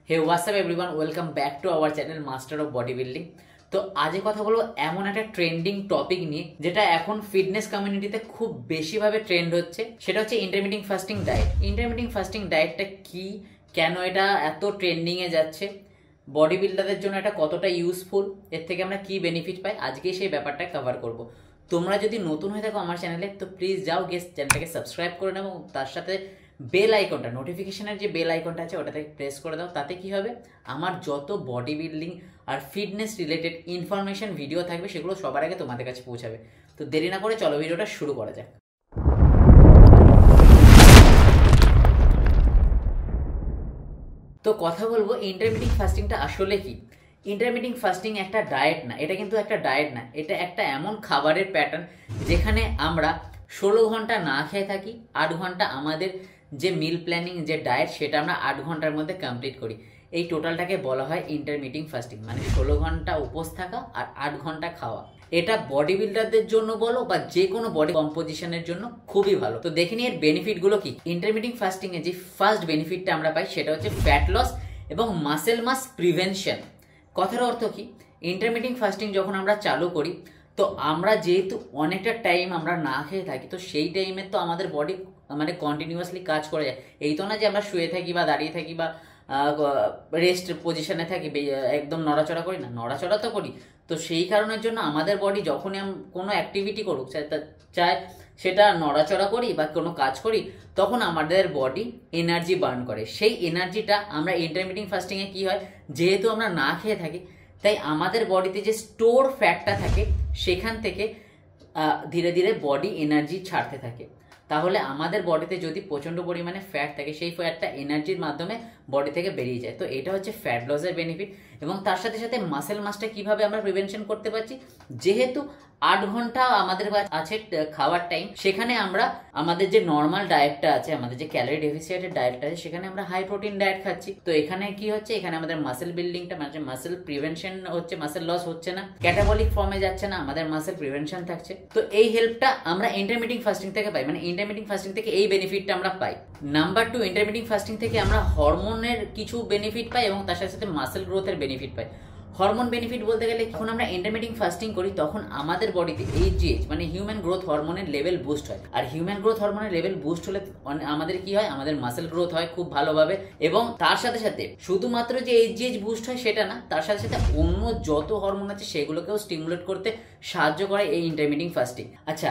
Hey what's up everyone, welcome back to our channel master of body building. তো আজকে কথা বলবো এমন একটা ট্রেন্ডিং টপিক নিয়ে যেটা এখন ফিটনেস কমিউনিটিতে খুব বেশিভাবে ট্রেন্ড হচ্ছে। সেটা হচ্ছে ইন্টারমিটিং ফাস্টিং ডায়েট। ইন্টারমিটিং ফাস্টিং ডায়েটটা কি, কেন এটা এত ট্রেন্ডিংয়ে যাচ্ছে, বডি বিল্ডারদের জন্য এটা কতটা ইউজফুল, এর থেকে আমরা কি বেনিফিট পাই, আজকে সেই ব্যাপারটা কভার করব। তোমরা যদি নতুন হয়ে থাকো আমার চ্যানেলে তো প্লিজ যাও গিয়ে চ্যানেলটাকে সাবস্ক্রাইব করে নাও এবং তার সাথে বেল আইকনটা, নোটিফিকেশনের যে বেল আইকনটা আছে ওটাতে প্রেস করে দাও। তাতে কি হবে, আমার যত বডি বিল্ডিং আর ফিটনেস রিলেটেড ইনফরমেশন ভিডিও থাকবে সেগুলো সবার আগে তোমাদের কাছে পৌঁছাবে। তো দেরি না করে চলো ভিডিওটা শুরু করা যাক। তো কথা বলবো ইন্টারমিটিং ফাস্টিংটা আসলে কি। ইন্টারমিটিং ফাস্টিং একটা ডায়েট না, এটা কিন্তু একটা ডায়েট না, এটা একটা এমন খাবারের প্যাটার্ন যেখানে আমরা 16 ঘন্টা না খেয়ে থাকি, 8 ঘন্টা আমাদের যে মিল প্ল্যানিং যে ডায়েট সেটা আমরা 8 ঘন্টার মধ্যে কমপ্লিট করি। এই টোটালটাকে বলা হয় ইন্টারমিটিং ফাস্টিং, মানে 16 ঘন্টা উপোস থাকা আর 8 ঘন্টা খাওয়া। এটা বডি বিল্ডারদের জন্য বলো বা যে কোনো বডি কম্পোজিশনের জন্য খুবই ভালো। তো দেখে নিই এর বেনিফিট গুলো কি। ইন্টারমিটিং ফাস্টিং এ যে ফার্স্ট বেনিফিটটা আমরা পাই সেটা হচ্ছে ফ্যাট লস এবং মাসেল মাস প্রিভেনশন। কথার অর্থ কি, ইন্টারমিটিং ফাস্টিং যখন আমরা চালু করি তো আমরা যেহেতু অনেকটা টাইম আমরা না খেয়ে থাকি, তো সেই টাইমে তো আমাদের বডি মানে কন্টিনিউয়াসলি কাজ করে যায়। এই তো না যে আমরা শুয়ে থাকি বা দাঁড়িয়ে থাকি বা রেস্ট পজিশনে থাকি, একদম নড়াচড়া করি না, নড়াচড়া তো করি। তো সেই কারণের জন্য আমাদের বডি যখনই কোনো অ্যাক্টিভিটি করুক, চাই সেটা নড়াচড়া করি বা কোনো কাজ করি, তখন আমাদের বডি এনার্জি বার্ন করে। সেই এনার্জিটা আমরা ইন্টারমিটিং ফাস্টিংয়ে কি হয়, যেহেতু আমরা না খেয়ে থাকি তাই আমাদের বডিতে যে স্টোর ফ্যাটটা থাকে সেখান থেকে ধীরে ধীরে বডি এনার্জি ছাড়তে থাকে। তাহলে আমাদের বডিতে যদি প্রচণ্ড পরিমাণে ফ্যাট থাকে সেই ফ্যাটটা এনার্জির মাধ্যমে বডি থেকে বেরিয়ে যায়। তো এটা হচ্ছে ফ্যাট লসের বেনিফিট। এবং তার সাথে সাথে মাসেল মাসটা কিভাবে আমরা প্রিভেনশন করতে পারছি, যেহেতু 8 ঘন্টা আমাদের আছে খাওয়ার টাইম, সেখানে আমরা আমাদের যে নর্মাল ডায়েটটা আছে, আমাদের যে ক্যালোরি ডেফিসিয়েটের ডায়েটটা আছে, সেখানে আমরা হাই প্রোটিন ডায়েট খাচ্ছি। তো এখানে কি হচ্ছে, এখানে আমাদের মাসেল বিল্ডিংটা মানে মাসেল প্রিভেনশন হচ্ছে, মাসেল লস হচ্ছে না, ক্যাটাবলিক ফর্মে যাচ্ছে না, আমাদের মাসেল প্রিভেনশন থাকছে। তো এই হেল্পটা আমরা ইন্টারমিটিং ফাস্টিং থেকে পাই, মানে ইন্টারমিটিং ফাস্টিং থেকে এই বেনিফিটটা আমরা পাই। নাম্বার 2, ইন্টারমিটিং ফাস্টিং থেকে আমরা হরমোনের কিছু বেনিফিট পাই এবং তার সাথে সাথে মাসেল গ্রোথের বেনিফিট পাই। হরমোন বেনিফিট বলতে গেলে যখন আমরা ইন্টারমিটিং ফাস্টিং করি তখন আমাদের বডিতে এইচজিএইচ মানে হিউম্যান গ্রোথ হরমোনের লেভেল বুস্ট হয়। আর হিউম্যান গ্রোথ হরমোনের লেভেল বুস্ট হলে আমাদের কি হয়, আমাদের মাসেল গ্রোথ হয় খুব ভালোভাবে। এবং তার সাথে সাথে শুধুমাত্র যে এইচজিএইচ বুস্ট হয় সেটা না, তার সাথে সাথে অন্য যত হরমোন আছে সেগুলোকেও স্টিমুলেট করতে সাহায্য করে এই ইন্টারমিটিং ফাস্টিং। আচ্ছা,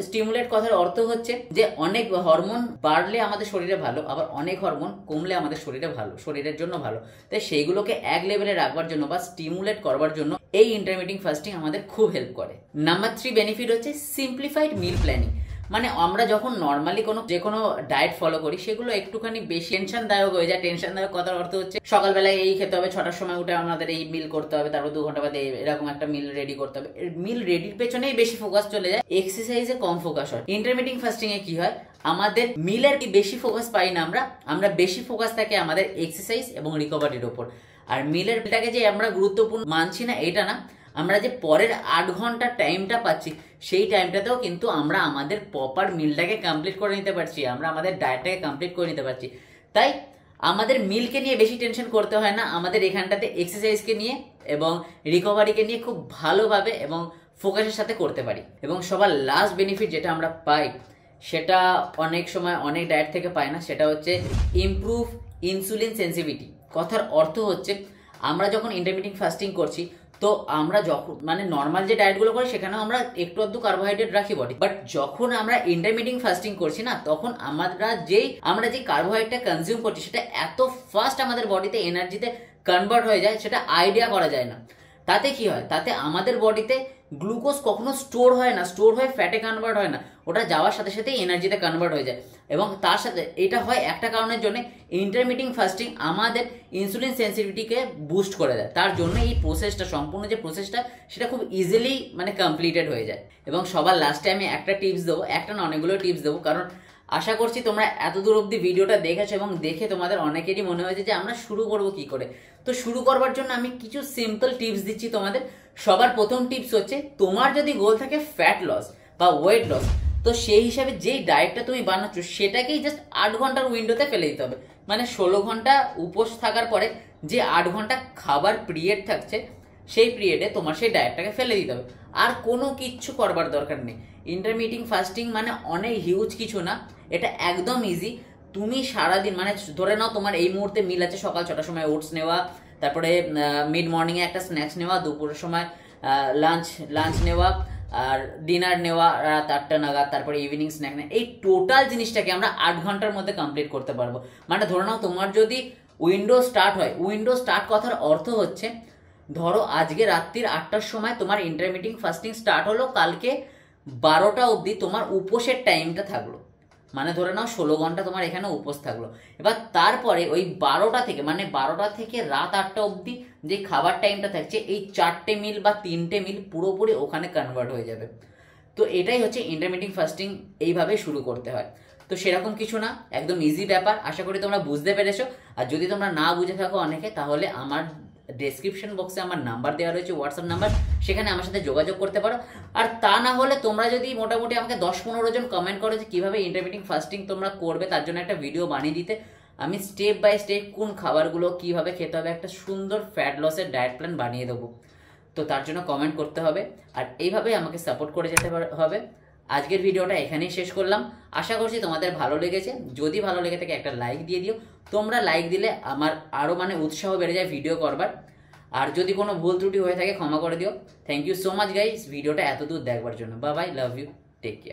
স্টিমুলেট কথার অর্থ হচ্ছে যে অনেক হরমোন বাড়লে আমাদের শরীরে ভালো, আবার অনেক হরমোন কমলে আমাদের শরীরে ভালো, শরীরের জন্য ভালো। তাই সেইগুলোকে এক লেভেলে রাখবার জন্য বা স্টিমুলেট করবার জন্য এই ইন্টারমিটিং ফাস্টিং আমাদের খুব হেল্প করে। নাম্বার 3 বেনিফিট হচ্ছে সিম্পলিফাইড মিল প্ল্যানিং। মানে আমরা যখন নর্মালি যে কোনো ডায়েট ফলো করি সেগুলো একটুখানি বেশি টেনশন দায়ক হয়ে যায়। টেনশন দায়ক কথার অর্থ হচ্ছে সকালবেলায় এই খেতে হবে, 6টার সময় উঠে আমাদের এই মিল করতে হবে, তারপর 2 ঘন্টা বাদে এরকম একটা মিল রেডি করতে হবে। মিল রেডির পেছনেই বেশি ফোকাস চলে যায়, এক্সারসাইজে কম ফোকাস হয়। ইন্টারমিটিং ফাস্টিং এ কি হয়, আমাদের মিলের কি বেশি ফোকাস পাই না, আমরা বেশি ফোকাস থাকে আমাদের এক্সারসাইজ এবং রিকভারির ওপর। আর মিলেরটাকে যে আমরা গুরুত্বপূর্ণ মানছি না এটা না, আমরা যে পরের 8 ঘন্টা টাইমটা পাচ্ছি সেই টাইমটাতেও কিন্তু আমরা আমাদের প্রপার মিলটাকে কমপ্লিট করে নিতে পারছি, আমরা আমাদের ডায়েটটাকে কমপ্লিট করে নিতে পারছি। তাই আমাদের মিলকে নিয়ে বেশি টেনশন করতে হয় না, আমাদের এখানটাতে এক্সারসাইজকে নিয়ে এবং রিকভারিকে নিয়ে খুব ভালোভাবে এবং ফোকাসের সাথে করতে পারি। এবং সবার লাস্ট বেনিফিট যেটা আমরা পাই সেটা অনেক সময় অনেক ডায়েট থেকে পাই না, সেটা হচ্ছে ইমপ্রুভ ইনসুলিন সেন্সিটিভিটি। কথার অর্থ হচ্ছে আমরা যখন ইন্টারমিটিং ফাস্টিং করছি তো আমরা যখন মানে নর্মাল যে ডায়েটগুলো করি সেখানেও আমরা একটু আধটু কার্বোহাইড্রেট রাখি বডি, বাট যখন আমরা ইন্টারমিটিং ফাস্টিং করছি না তখন আমরা যে কার্বোহাইড্রেট কনজিউম করছি সেটা এত ফাস্ট আমাদের বডিতে এনার্জিতে কনভার্ট হয়ে যায় সেটা আইডিয়া করা যায় না। তাতে কি হয়, তাতে আমাদের বডিতে গ্লুকোজ কখনো স্টোর হয় না, স্টোর হয়ে ফ্যাটে কনভার্ট হয় না, ওটা যাওয়ার সাথে সাথে এনার্জিতে কনভার্ট হয়ে যায়। এবং তার সাথে এটা হয় একটা কারণের জন্য, ইন্টারমিটিং ফাস্টিং আমাদের ইনসুলিন সেন্সিটিভিটিকে বুস্ট করে দেয়। তার জন্য এই প্রসেসটা, সম্পূর্ণ যে প্রসেসটা সেটা খুব ইজিলি মানে কমপ্লিটেড হয়ে যায়। এবং সবার লাস্টে আমি একটা টিপস দেবো, একটা না অনেকগুলো টিপস দেবো, কারণ আশা করছি তোমরা এত দূর অব্দি ভিডিওটা দেখেছো এবং দেখে তোমাদের অনেকেরই মনে হয়েছে যে আমরা শুরু করব কি করে। তো শুরু করবার জন্য আমি কিছু সিম্পল টিপস দিচ্ছি তোমাদের। সবার প্রথম টিপস হচ্ছে, তোমার যদি গোল থাকে ফ্যাট লস বা ওয়েট লস, তো সেই হিসাবে যেই ডায়েটটা তুমি বানাচ্ছ সেটাকেই জাস্ট 8 ঘন্টার উইন্ডোতে ফেলে দিতে হবে। মানে 16 ঘন্টা উপোস থাকার পরে যে 8 ঘন্টা খাবার পিরিয়ড থাকছে সেই পিরিয়ডে তোমার সেই ডায়েটটাকে ফেলে দিতে হবে, আর কোনো কিচ্ছু করবার দরকার নেই। ইন্টারমিটিং ফাস্টিং মানে অনেক হিউজ কিছু না, এটা একদম ইজি। তুমি সারাদিন মানে ধরে নাও তোমার এই মুহূর্তে মিল আছে সকাল 6টার সময় ওটস নেওয়া, তারপরে মিড মর্নিংয়ে একটা স্ন্যাক্স নেওয়া, দুপুরের সময় লাঞ্চ নেওয়া, আর ডিনার নেওয়া রাত 8টা নাগাদ, তারপরে ইভিনিং স্ন্যাক নেওয়া। এই টোটাল জিনিসটাকে আমরা 8 ঘন্টার মধ্যে কমপ্লিট করতে পারবো। মানে ধরে নাও তোমার যদি উইন্ডো স্টার্ট হয়, উইন্ডো স্টার্ট কথার অর্থ হচ্ছে ধরো আজকে রাত্রির 8টার সময় তোমার ইন্টারমিটিং ফাস্টিং স্টার্ট হলো, কালকে 12টা অবধি তোমার উপোসের টাইমটা থাকলো, মানে ধরে নাও 16 ঘন্টা তোমার এখানে উপোস থাকলো। এবার তারপরে ওই 12টা থেকে মানে 12টা থেকে রাত 8টা অবধি যে খাবার টাইমটা থাকছে, এই 4টে মিল বা 3টে মিল পুরোপুরি ওখানে কনভার্ট হয়ে যাবে। তো এটাই হচ্ছে ইন্টারমিটিং ফাস্টিং, এইভাবে শুরু করতে হয়। তো সেরকম কিছু না, একদম ইজি ব্যাপার। আশা করি তোমরা বুঝতে পেরেছো। আর যদি তোমরা না বুঝে থাকো অনেকে, তাহলে আমার ডেসক্রিপশন বক্সে আমার নাম্বার দেওয়া রয়েছে, হোয়াটসঅ্যাপ নাম্বার, সেখানে আমার সাথে যোগাযোগ করতে পারো। আর তা না হলে তোমরা যদি মোটামুটি আমাকে 10-15 জন কমেন্ট করো যে কীভাবে ইন্টারমিটিং ফাস্টিং তোমরা করবে, তার জন্য একটা ভিডিও বানিয়ে দিতে, আমি স্টেপ বাই স্টেপ কোন খাবারগুলো কীভাবে খেতে হবে একটা সুন্দর ফ্যাট লসের ডায়েট প্ল্যান বানিয়ে দেবো। তো তার জন্য কমেন্ট করতে হবে, আর এইভাবেই আমাকে সাপোর্ট করে যেতে হবে। আজকের ভিডিওটা এখানেই শেষ করলাম। আশা করছি তোমাদের ভালো লেগেছে। যদি ভালো লেগে থাকে একটা লাইক দিয়ে দিও। তোমরা লাইক দিলে আমার আরও মানে উৎসাহ বেড়ে যায় ভিডিও করবার। আর যদি কোনো ভুল ত্রুটি হয়ে থাকে ক্ষমা করে দিও। Thank you so much guys ভিডিওটা এত দূর দেখবার জন্য। Bye bye, love you, take care.